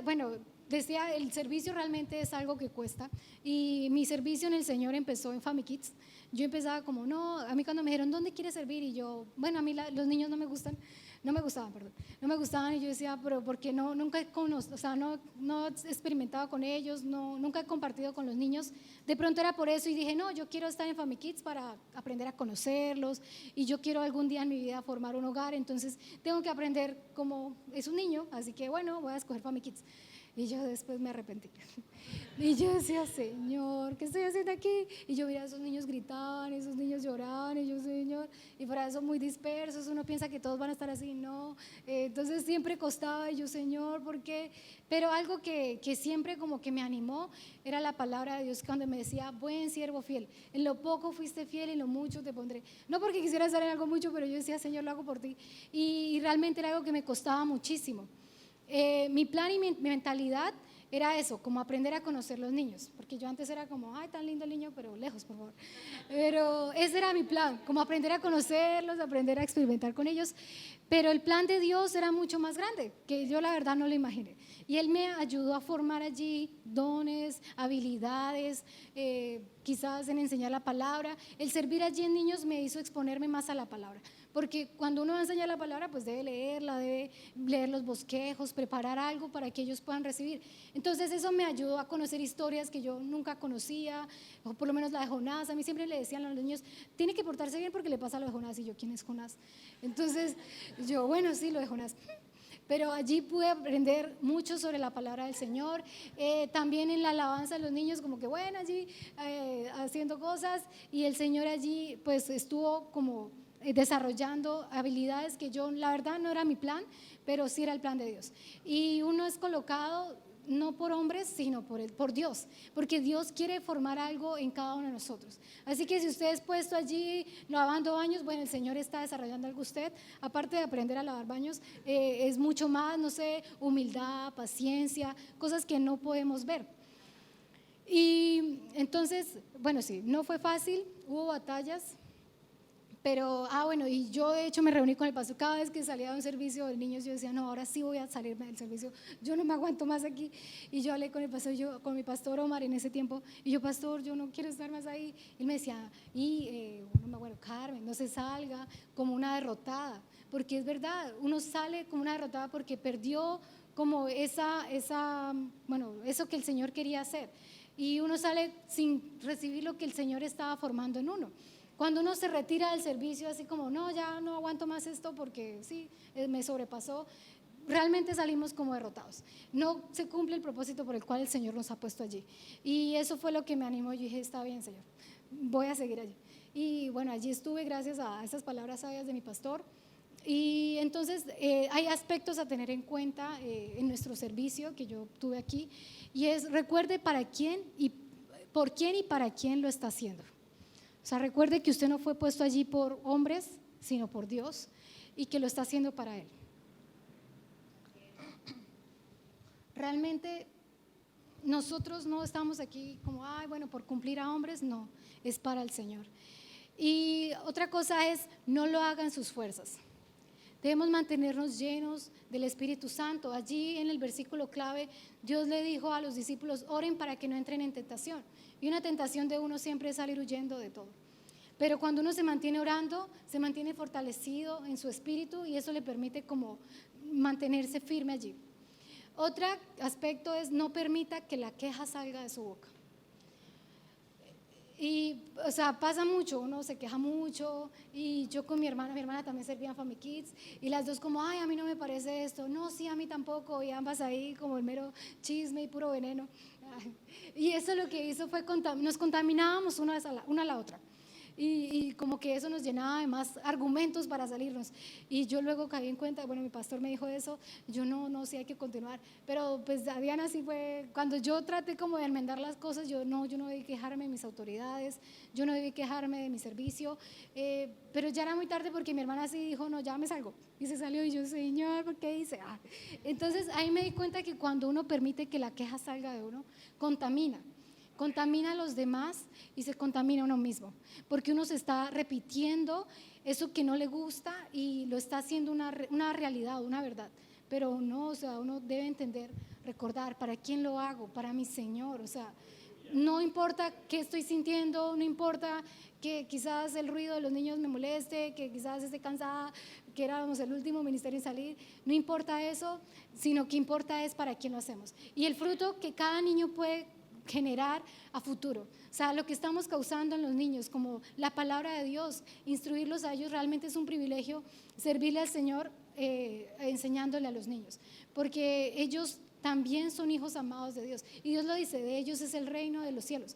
Speaker 1: bueno, decía, el servicio realmente es algo que cuesta, y mi servicio en el Señor empezó en Family Kids. Yo empezaba como, no, a mí cuando me dijeron, ¿dónde quieres servir? Y yo, bueno, a mí los niños no me gustaban, y yo decía, pero porque nunca no he experimentado con ellos, nunca he compartido con los niños. De pronto era por eso, y dije, no, yo quiero estar en Family Kids para aprender a conocerlos, y yo quiero algún día en mi vida formar un hogar, entonces tengo que aprender como es un niño, así que bueno, voy a escoger Family Kids. Y yo después me arrepentí. Y yo decía, Señor, ¿qué estoy haciendo aquí? Y yo veía a esos niños gritaban, esos niños lloraban, y yo, Señor, y para eso muy dispersos, uno piensa que todos van a estar así, no. Entonces siempre costaba, y yo, Señor, ¿por qué? Pero algo que siempre como que me animó era la palabra de Dios, cuando me decía, buen siervo fiel, en lo poco fuiste fiel, en lo mucho te pondré. No porque quisiera estar en algo mucho, pero yo decía, Señor, lo hago por ti. Y realmente era algo que me costaba muchísimo. Mi plan y mi mentalidad era eso, como aprender a conocer los niños, porque yo antes era como, ay, tan lindo el niño, pero lejos, por favor. Pero ese era mi plan, como aprender a conocerlos, aprender a experimentar con ellos, pero el plan de Dios era mucho más grande, que yo la verdad no lo imaginé. Y Él me ayudó a formar allí dones, habilidades, quizás en enseñar la palabra. El servir allí en niños me hizo exponerme más a la palabra, porque cuando uno va a enseñar la palabra, pues debe leerla, debe leer los bosquejos, preparar algo para que ellos puedan recibir. Entonces eso me ayudó a conocer historias que yo nunca conocía, o por lo menos la de Jonás. A mí siempre le decían a los niños, tiene que portarse bien porque le pasa lo de Jonás. Y yo, ¿quién es Jonás? Entonces yo, bueno, sí, lo de Jonás. Pero allí pude aprender mucho sobre la palabra del Señor. También en la alabanza de los niños, como que bueno, allí haciendo cosas, y el Señor allí pues estuvo como desarrollando habilidades que yo, la verdad, no era mi plan, pero sí era el plan de Dios. Y uno es colocado no por hombres, sino por Dios, porque Dios quiere formar algo en cada uno de nosotros. Así que si usted es puesto allí lavando baños, bueno, el Señor está desarrollando algo usted, aparte de aprender a lavar baños, es mucho más, no sé, humildad, paciencia, cosas que no podemos ver. Y entonces, bueno, sí, no fue fácil, hubo batallas. Pero, bueno, y yo de hecho me reuní con el pastor cada vez que salía de un servicio de niños. Yo decía, no, ahora sí voy a salirme del servicio, yo no me aguanto más aquí. Y yo hablé con el pastor, con mi pastor Omar en ese tiempo, y yo, pastor, yo no quiero estar más ahí. Y él me decía, bueno, Carmen, no se salga como una derrotada, porque es verdad, uno sale como una derrotada porque perdió como bueno, eso que el Señor quería hacer, y uno sale sin recibir lo que el Señor estaba formando en uno. Cuando uno se retira del servicio así como, no, ya no aguanto más esto porque sí, me sobrepasó, realmente salimos como derrotados. No se cumple el propósito por el cual el Señor nos ha puesto allí. Y eso fue lo que me animó. Yo dije, está bien, Señor, voy a seguir allí. Y bueno, allí estuve gracias a esas palabras sabias de mi pastor. Y entonces hay aspectos a tener en cuenta en nuestro servicio que yo tuve aquí, y es, recuerde para quién y por quién y para quién lo está haciendo. O sea, recuerde que usted no fue puesto allí por hombres, sino por Dios, y que lo está haciendo para Él. Realmente nosotros no estamos aquí como, bueno, por cumplir a hombres, no, es para el Señor. Y otra cosa es, no lo hagan sus fuerzas. Debemos mantenernos llenos del Espíritu Santo. Allí en el versículo clave, Dios le dijo a los discípulos, oren para que no entren en tentación. Y una tentación de uno siempre es salir huyendo de todo. Pero cuando uno se mantiene orando, se mantiene fortalecido en su espíritu, y eso le permite como mantenerse firme allí. Otro aspecto es, no permita que la queja salga de su boca. Y, o sea, pasa mucho, uno se queja mucho, y yo con mi hermana también servía en Family Kids, y las dos como, a mí no me parece esto, no, sí, a mí tampoco, y ambas ahí como el mero chisme y puro veneno. Y eso lo que hizo fue, nos contaminábamos una a la otra. Y como que eso nos llenaba de más argumentos para salirnos. Y yo luego caí en cuenta, bueno, mi pastor me dijo eso, yo no, sí hay que continuar. Pero pues Diana sí fue, cuando yo traté como de enmendar las cosas, yo no debí quejarme de mis autoridades, yo no debí quejarme de mi servicio, pero ya era muy tarde porque mi hermana sí dijo, no, ya me salgo. Y se salió, y yo, Señor, ¿por qué hice? Entonces ahí me di cuenta que cuando uno permite que la queja salga de uno, contamina a los demás y se contamina a uno mismo, porque uno se está repitiendo eso que no le gusta y lo está haciendo una realidad, una verdad. Pero no, o sea, uno debe entender, recordar, ¿para quién lo hago? Para mi Señor. O sea, no importa qué estoy sintiendo, no importa que quizás el ruido de los niños me moleste, que quizás esté cansada, que éramos el último ministerio en salir, no importa eso, sino que importa es para quién lo hacemos. Y el fruto que cada niño puede generar a futuro, o sea, lo que estamos causando en los niños, como la palabra de Dios, instruirlos a ellos, realmente es un privilegio servirle al Señor enseñándole a los niños, porque ellos también son hijos amados de Dios, y Dios lo dice, de ellos es el reino de los cielos.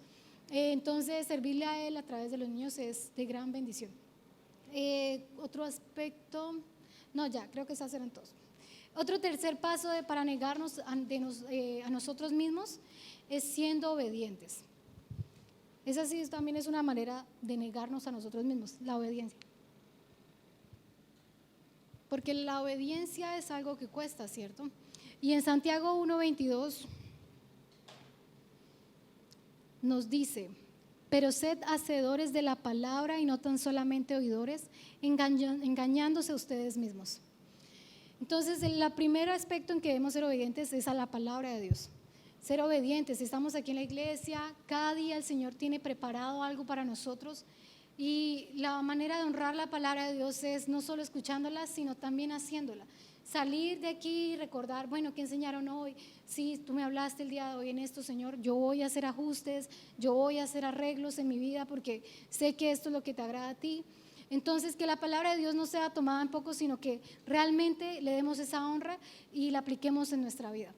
Speaker 1: Entonces servirle a Él a través de los niños es de gran bendición. Otro aspecto, no, ya, creo que esos eran todos. Otro tercer paso para negarnos a nosotros mismos es siendo obedientes. Esa sí también es una manera de negarnos a nosotros mismos, la obediencia. Porque la obediencia es algo que cuesta, ¿cierto? Y en Santiago 1:22 nos dice: pero sed hacedores de la palabra y no tan solamente oidores, engañándose a ustedes mismos. Entonces, el primer aspecto en que debemos ser obedientes es a la palabra de Dios. Ser obedientes. Estamos aquí en la iglesia, cada día el Señor tiene preparado algo para nosotros, y la manera de honrar la palabra de Dios es no solo escuchándola, sino también haciéndola. Salir de aquí y recordar, bueno, ¿qué enseñaron hoy? Sí, tú me hablaste el día de hoy en esto, Señor, yo voy a hacer ajustes, yo voy a hacer arreglos en mi vida porque sé que esto es lo que te agrada a ti. Entonces, que la palabra de Dios no sea tomada en poco, sino que realmente le demos esa honra y la apliquemos en nuestra vida.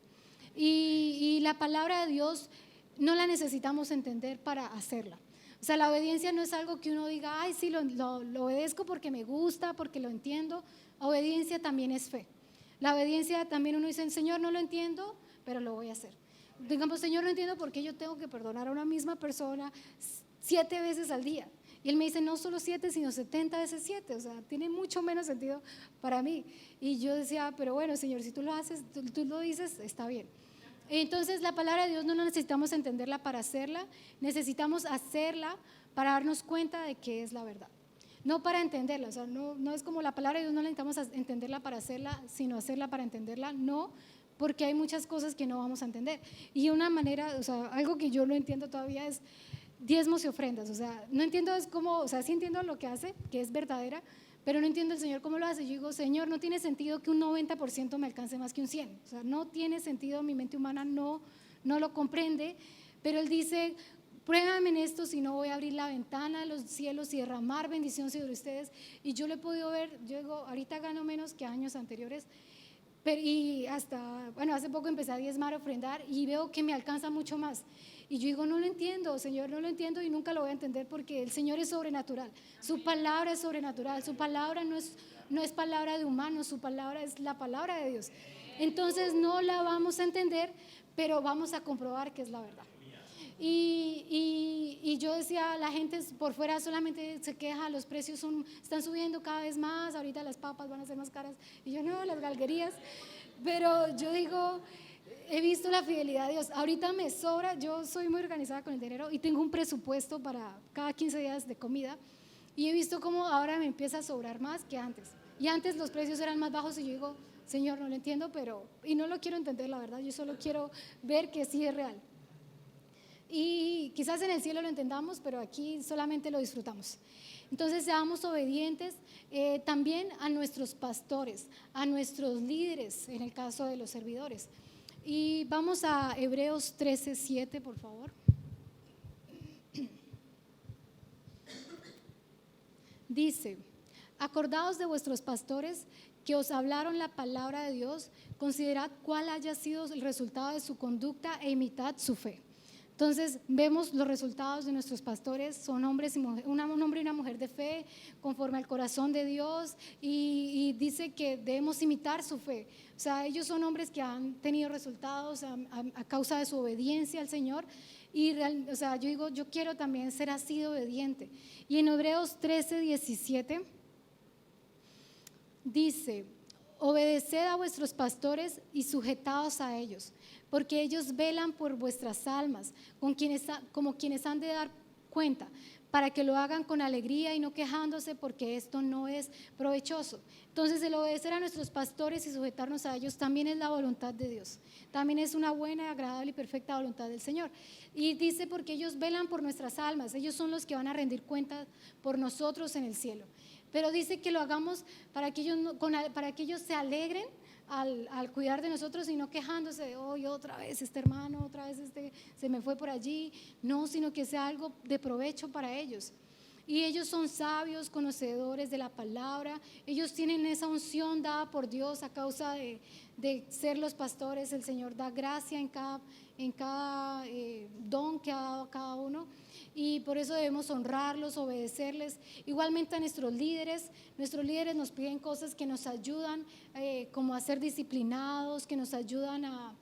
Speaker 1: Y la palabra de Dios no la necesitamos entender para hacerla. O sea, la obediencia no es algo que uno diga, ay, sí, lo obedezco porque me gusta, porque lo entiendo. Obediencia también es fe. La obediencia también uno dice, Señor, no lo entiendo, pero lo voy a hacer. Digamos, Señor, no entiendo por qué yo tengo que perdonar a una misma persona 7 veces al día. Y Él me dice, no solo 7, sino 70 veces 7. O sea, tiene mucho menos sentido para mí. Y yo decía, pero bueno, Señor, si tú lo haces, tú lo dices, está bien. Entonces, la palabra de Dios no necesitamos entenderla para hacerla, necesitamos hacerla para darnos cuenta de que es la verdad. No para entenderla, o sea, no es como la palabra de Dios, no necesitamos entenderla para hacerla, sino hacerla para entenderla, no, porque hay muchas cosas que no vamos a entender. Y una manera, o sea, algo que yo no entiendo todavía es diezmos y ofrendas. O sea, no entiendo es cómo, o sea, sí entiendo lo que hace, que es verdadera, pero no entiendo el Señor cómo lo hace. Yo digo, Señor, no tiene sentido que un 90% me alcance más que un 100%. O sea, no tiene sentido, mi mente humana no lo comprende, pero Él dice, pruébame en esto, si no voy a abrir la ventana de los cielos y derramar bendición sobre ustedes. Y yo lo he podido ver, yo digo, ahorita gano menos que años anteriores, pero, y hasta, bueno, hace poco empecé a diezmar, a ofrendar, y veo que me alcanza mucho más. Y yo digo, no lo entiendo, Señor, no lo entiendo y nunca lo voy a entender, porque el Señor es sobrenatural. Su palabra es sobrenatural, su palabra no es palabra de humanos, su palabra es la palabra de Dios. Entonces no la vamos a entender, pero vamos a comprobar que es la verdad. Y yo decía, la gente por fuera solamente se queja, los precios están subiendo cada vez más, ahorita las papas van a ser más caras, y yo no, las galguerías, pero yo digo, he visto la fidelidad de Dios. Ahorita me sobra, yo soy muy organizada con el dinero y tengo un presupuesto para cada 15 días de comida, y he visto cómo ahora me empieza a sobrar más que antes. Y antes los precios eran más bajos y yo digo, Señor, no lo entiendo, y no lo quiero entender, la verdad, yo solo quiero ver que sí es real. Y quizás en el cielo lo entendamos, pero aquí solamente lo disfrutamos. Entonces seamos obedientes también a nuestros pastores, a nuestros líderes, en el caso de los servidores. Y vamos a Hebreos 13:7, por favor. Dice, acordaos de vuestros pastores que os hablaron la palabra de Dios, considerad cuál haya sido el resultado de su conducta e imitad su fe. Entonces vemos los resultados de nuestros pastores, son hombres y mujeres, un hombre y una mujer de fe, conforme al corazón de Dios, y dice que debemos imitar su fe. O sea, ellos son hombres que han tenido resultados a causa de su obediencia al Señor, y o sea, yo digo, yo quiero también ser así de obediente. Y en Hebreos 13:17 dice, obedeced a vuestros pastores y sujetaos a ellos, porque ellos velan por vuestras almas, como quienes han de dar cuenta, para que lo hagan con alegría y no quejándose, porque esto no es provechoso. Entonces, el obedecer a nuestros pastores y sujetarnos a ellos también es la voluntad de Dios, también es una buena, agradable y perfecta voluntad del Señor. Y dice, porque ellos velan por nuestras almas, ellos son los que van a rendir cuenta por nosotros en el cielo. Pero dice que lo hagamos para que ellos se alegren al cuidar de nosotros y no quejándose de hoy otra vez este hermano, otra vez se me fue por allí. No, sino que sea algo de provecho para ellos. Y ellos son sabios, conocedores de la palabra. Ellos tienen esa unción dada por Dios a causa de ser los pastores. El Señor da gracia en cada don que ha dado a cada uno. Y por eso debemos honrarlos, obedecerles. Igualmente a nuestros líderes nos piden cosas que nos ayudan como a ser disciplinados, que nos ayudan a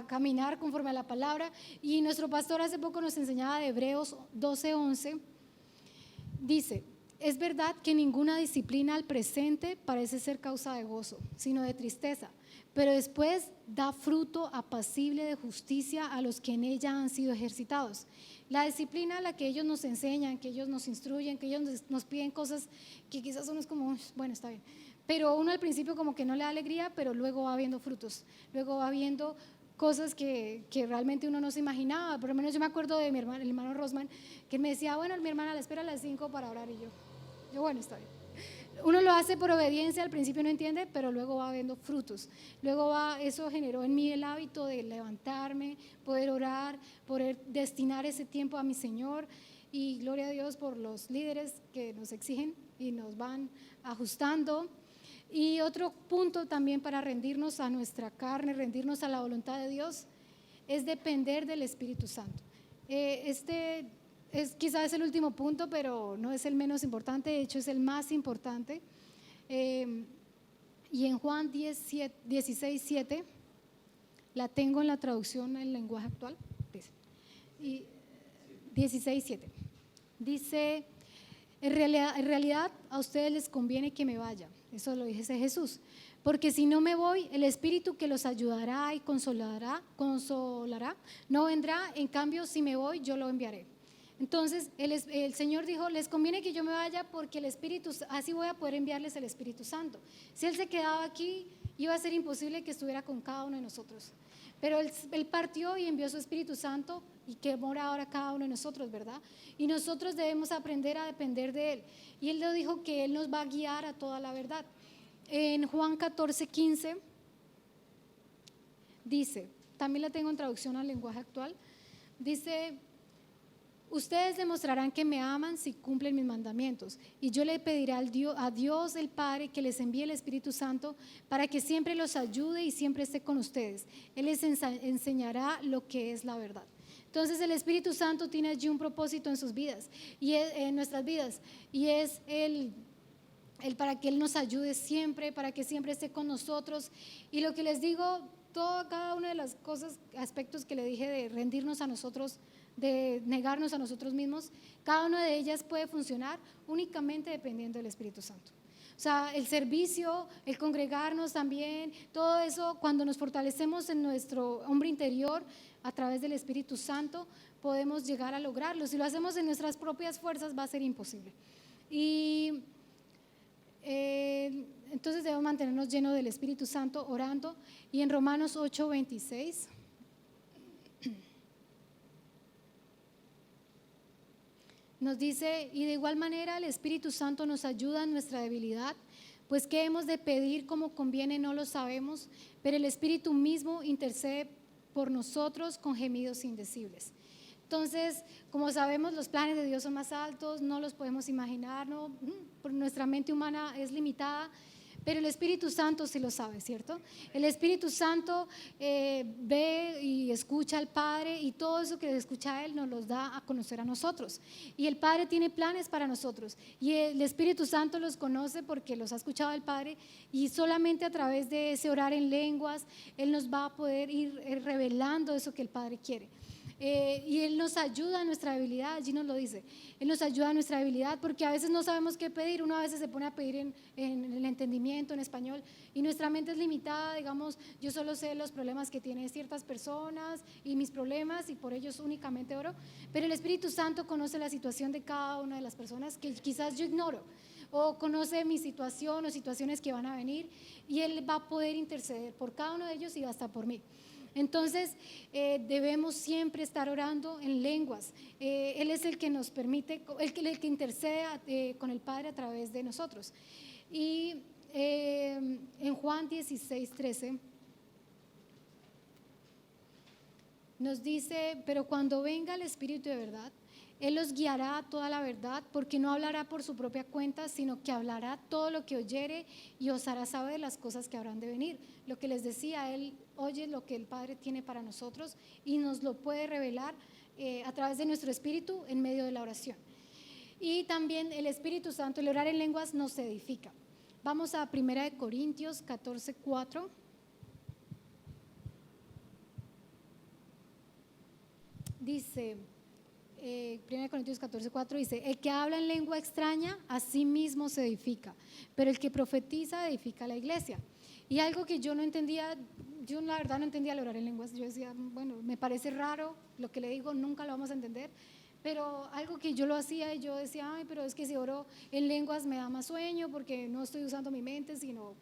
Speaker 1: caminar conforme a la palabra. Y nuestro pastor hace poco nos enseñaba de Hebreos 12:11. Dice, Es verdad que ninguna disciplina al presente parece ser causa de gozo, sino de tristeza, pero después da fruto apacible de justicia a los que en ella han sido ejercitados. La disciplina a la que ellos nos enseñan, que ellos nos instruyen, que ellos nos piden cosas que quizás uno es como, bueno, está bien, pero uno al principio como que no le da alegría, pero luego va viendo frutos, luego va viendo cosas que realmente uno no se imaginaba. Por lo menos yo me acuerdo de mi hermano, el hermano Rosman, que me decía, bueno, mi hermana la espera a las 5 para orar, y yo bueno, está bien. Uno lo hace por obediencia, al principio no entiende, pero luego va viendo frutos. Luego eso generó en mí el hábito de levantarme, poder orar, poder destinar ese tiempo a mi Señor, y gloria a Dios por los líderes que nos exigen y nos van ajustando. Y otro punto también para rendirnos a nuestra carne, rendirnos a la voluntad de Dios, es depender del Espíritu Santo. Este es quizás el último punto, pero no es el menos importante, de hecho es el más importante. Y en Juan 16:7, la tengo en la traducción en lenguaje actual, dice, y 16:7, dice, en realidad a ustedes les conviene que me vaya, eso lo dice Jesús, porque si no me voy, el Espíritu que los ayudará y consolará, no vendrá, en cambio si me voy, yo lo enviaré. Entonces el Señor dijo, les conviene que yo me vaya porque el Espíritu, así voy a poder enviarles el Espíritu Santo. Si Él se quedaba aquí, iba a ser imposible que estuviera con cada uno de nosotros. Pero él partió y envió su Espíritu Santo, y que mora ahora cada uno de nosotros, ¿verdad? Y nosotros debemos aprender a depender de Él. Y Él lo dijo que Él nos va a guiar a toda la verdad. En Juan 14:15 dice, también la tengo en traducción al lenguaje actual, dice, ustedes demostrarán que me aman si cumplen mis mandamientos, y yo le pediré a Dios el Padre que les envíe el Espíritu Santo para que siempre los ayude y siempre esté con ustedes. Él les enseñará lo que es la verdad. Entonces el Espíritu Santo tiene allí un propósito en sus vidas, y en nuestras vidas, y es el para que Él nos ayude siempre, para que siempre esté con nosotros. Y lo que les digo, cada una de las cosas, aspectos que le dije de rendirnos a nosotros, de negarnos a nosotros mismos, cada una de ellas puede funcionar únicamente dependiendo del Espíritu Santo. O sea, el servicio, el congregarnos también, todo eso, cuando nos fortalecemos en nuestro hombre interior a través del Espíritu Santo, podemos llegar a lograrlo. Si lo hacemos en nuestras propias fuerzas, va a ser imposible. Y entonces debemos mantenernos llenos del Espíritu Santo orando. Y en Romanos 8:26 nos dice, y de igual manera el Espíritu Santo nos ayuda en nuestra debilidad, pues qué hemos de pedir como conviene no lo sabemos, pero el Espíritu mismo intercede por nosotros con gemidos indecibles. Entonces, como sabemos, los planes de Dios son más altos, no los podemos imaginar, ¿no? Nuestra mente humana es limitada, pero el Espíritu Santo sí lo sabe, ¿cierto? El Espíritu Santo ve y escucha al Padre, y todo eso que escucha a Él nos los da a conocer a nosotros. Y el Padre tiene planes para nosotros, y el Espíritu Santo los conoce porque los ha escuchado el Padre, y solamente a través de ese orar en lenguas, Él nos va a poder ir revelando eso que el Padre quiere. Y Él nos ayuda a nuestra debilidad, allí nos lo dice, Él nos ayuda a nuestra debilidad, porque a veces no sabemos qué pedir, uno a veces se pone a pedir en el entendimiento, en español, y nuestra mente es limitada, digamos, yo solo sé los problemas que tienen ciertas personas y mis problemas, y por ellos únicamente oro, pero el Espíritu Santo conoce la situación de cada una de las personas que quizás yo ignoro, o conoce mi situación o situaciones que van a venir, y Él va a poder interceder por cada uno de ellos y hasta por mí. Entonces debemos siempre estar orando en lenguas. Él es el que nos permite, el que intercede con el Padre a través de nosotros. Y en Juan 16:13 nos dice, pero cuando venga el Espíritu de verdad, Él los guiará a toda la verdad, porque no hablará por su propia cuenta, sino que hablará todo lo que oyere y os hará saber las cosas que habrán de venir. Lo que les decía, Él oye lo que el Padre tiene para nosotros y nos lo puede revelar a través de nuestro espíritu en medio de la oración. Y también el Espíritu Santo, el orar en lenguas nos edifica. Vamos a 1 Corintios 14:4. Dice, 1 Corintios 14:4 dice: el que habla en lengua extraña a sí mismo se edifica, pero el que profetiza edifica a la iglesia. Y algo que yo no entendía, yo la verdad no entendía al orar en lenguas. Yo decía, bueno, me parece raro lo que le digo, nunca lo vamos a entender. Pero algo que yo lo hacía y yo decía, ay, pero es que si oro en lenguas me da más sueño porque no estoy usando mi mente, sino…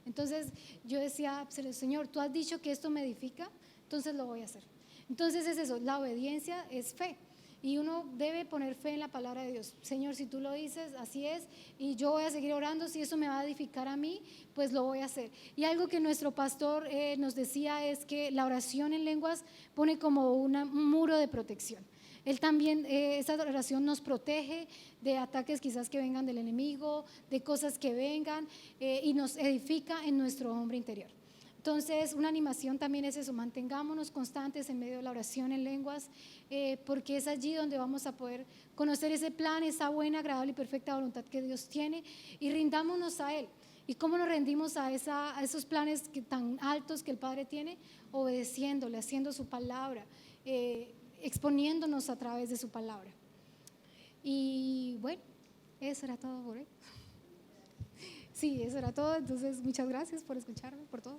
Speaker 1: Entonces yo decía, Señor, tú has dicho que esto me edifica, entonces lo voy a hacer. Entonces es eso, la obediencia es fe. Y uno debe poner fe en la palabra de Dios. Señor, si tú lo dices, así es, y yo voy a seguir orando. Si eso me va a edificar a mí, pues lo voy a hacer. Y algo que nuestro pastor nos decía es que la oración en lenguas pone como un muro de protección. Él también, esa oración nos protege de ataques quizás que vengan del enemigo, de cosas que vengan, y nos edifica en nuestro hombre interior. Entonces, una animación también es eso: mantengámonos constantes en medio de la oración en lenguas, porque es allí donde vamos a poder conocer ese plan, esa buena, agradable y perfecta voluntad que Dios tiene, y rindámonos a Él. ¿Y cómo nos rendimos a esos planes tan altos que el Padre tiene? Obedeciéndole, haciendo su palabra, exponiéndonos a través de su palabra. Y bueno, eso era todo por hoy. Sí, eso era todo. Entonces, muchas gracias por escucharme, por todo.